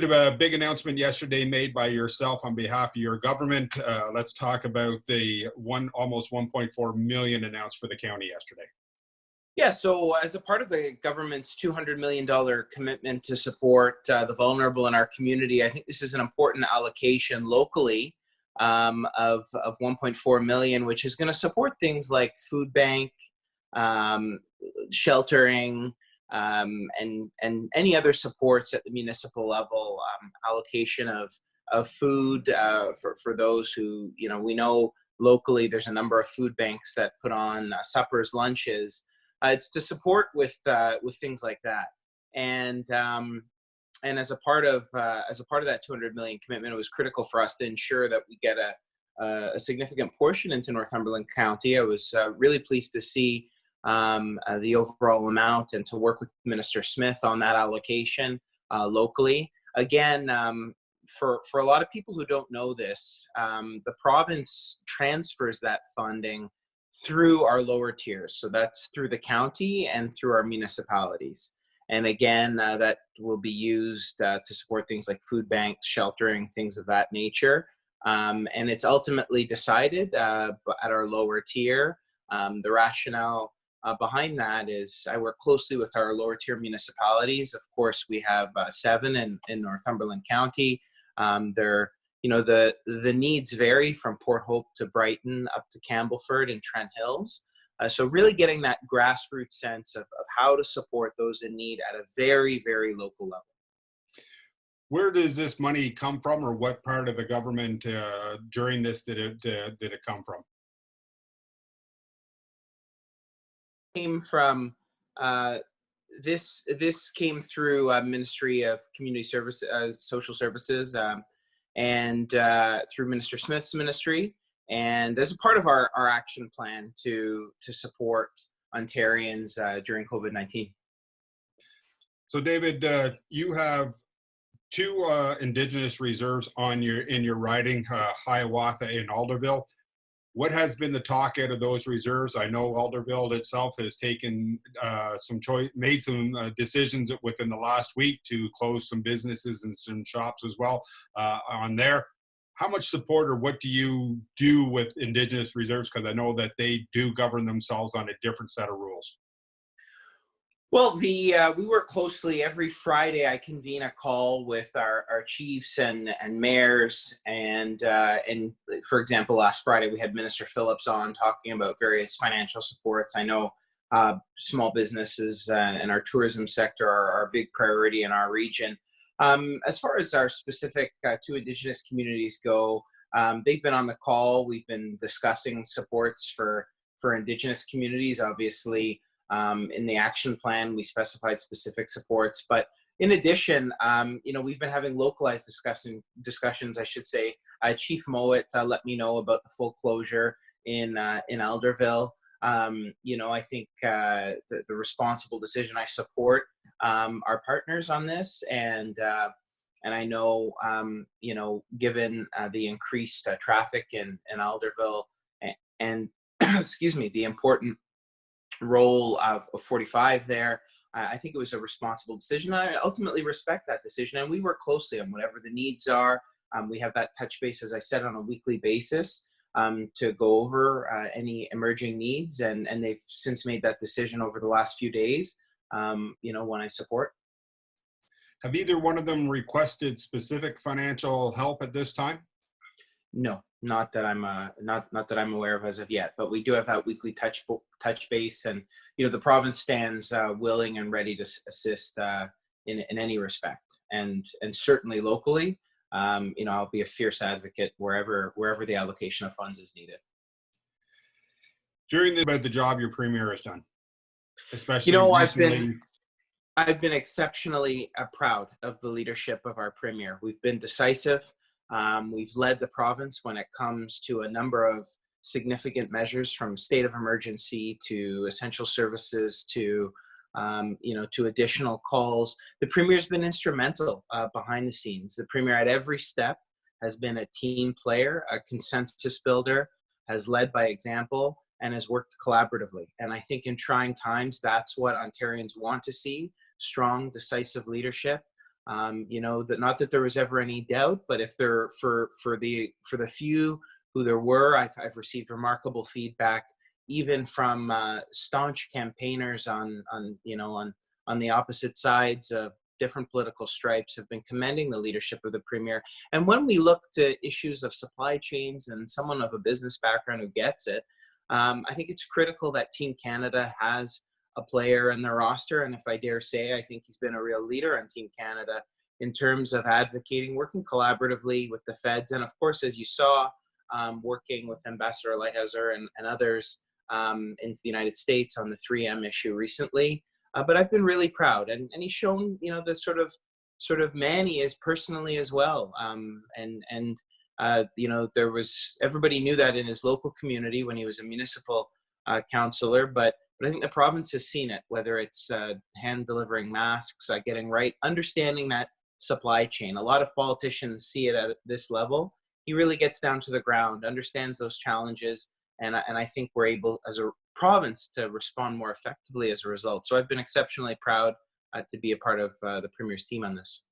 A big announcement yesterday made by yourself on behalf of your government. Let's talk about the almost 1.4 million announced for the county yesterday. Yeah, so as a part of the government's $200 million commitment to support the vulnerable in our community, I think this is an important allocation locally of 1.4 million, which is going to support things like food bank, sheltering, and any other supports at the municipal level, allocation of food for those who, we know locally there's a number of food banks that put on suppers, lunches. It's to support with things like that, and as a part of that 200 million commitment, it was critical for us to ensure that we get a significant portion into Northumberland County. I was really pleased to see the overall amount and to work with Minister Smith on that allocation locally. Again, for a lot of people who don't know this, the province transfers that funding through our lower tiers. So that's through the county and through our municipalities. And again, that will be used to support things like food banks, sheltering, things of that nature. And it's ultimately decided at our lower tier. The rationale behind that is I work closely with our lower tier municipalities. Of course, we have 7 in Northumberland County. The needs vary from Port Hope to Brighton up to Campbellford and Trent Hills. So really getting that grassroots sense of how to support those in need at a very, very local level. Where does this money come from, or what part of the government during this did it come from? Came from this came through Ministry of Community Service, Social Services, and through Minister Smith's ministry, and as a part of our action plan to support Ontarians during COVID-19. So David, you have 2 Indigenous reserves in your riding, Hiawatha and Alderville. What has been the talk out of those reserves? I know Alderville itself has taken made some decisions within the last week to close some businesses and some shops as well on there. How much support, or what do you do with Indigenous reserves? Because I know that they do govern themselves on a different set of rules. Well, we work closely. Every Friday I convene a call with our chiefs and mayors, and for example, last Friday we had Minister Phillips on talking about various financial supports. I know small businesses and our tourism sector are a big priority in our region. As far as our specific 2 Indigenous communities go, they've been on the call. We've been discussing supports for Indigenous communities. Obviously, in the action plan, we specified specific supports, but in addition, we've been having localized discussions, I should say. Chief Mowat let me know about the full closure in Alderville. I think the responsible decision. I support our partners on this, and I know, given the increased traffic in Alderville and excuse me, the important role of 45 there, I think it was a responsible decision. I ultimately respect that decision, and we work closely on whatever the needs are. We have that touch base, as I said, on a weekly basis to go over any emerging needs, and they've since made that decision over the last few days, when I support. Have either one of them requested specific financial help at this time? No, not that I'm not that I'm aware of as of yet. But we do have that weekly touch base, and the province stands willing and ready to assist in any respect, and certainly locally. I'll be a fierce advocate wherever the allocation of funds is needed. About the job your premier has done, especially recently. I've been exceptionally proud of the leadership of our premier. We've been decisive. We've led the province when it comes to a number of significant measures, from state of emergency to essential services to additional calls. The premier's been instrumental behind the scenes. The premier at every step has been a team player, a consensus builder, has led by example, and has worked collaboratively. And I think in trying times, that's what Ontarians want to see: strong, decisive leadership. You know, that not that there was ever any doubt, but if there for the few who there were, I've received remarkable feedback, even from staunch campaigners on the opposite sides of different political stripes, have been commending the leadership of the Premier. And when we look to issues of supply chains and someone of a business background who gets it, I think it's critical that Team Canada has a player in their roster. And if I dare say, I think he's been a real leader on Team Canada in terms of advocating, working collaboratively with the feds. And of course, as you saw, working with Ambassador Lighthizer and others into the United States on the 3M issue recently. But I've been really proud, and he's shown, you know, the sort of man he is personally as well. You know, everybody knew that in his local community when he was a municipal councillor, but I think the province has seen it, whether it's hand delivering masks, getting right, understanding that supply chain. A lot of politicians see it at this level. He really gets down to the ground, understands those challenges, and I think we're able as a province to respond more effectively as a result. So I've been exceptionally proud to be a part of the Premier's team on this.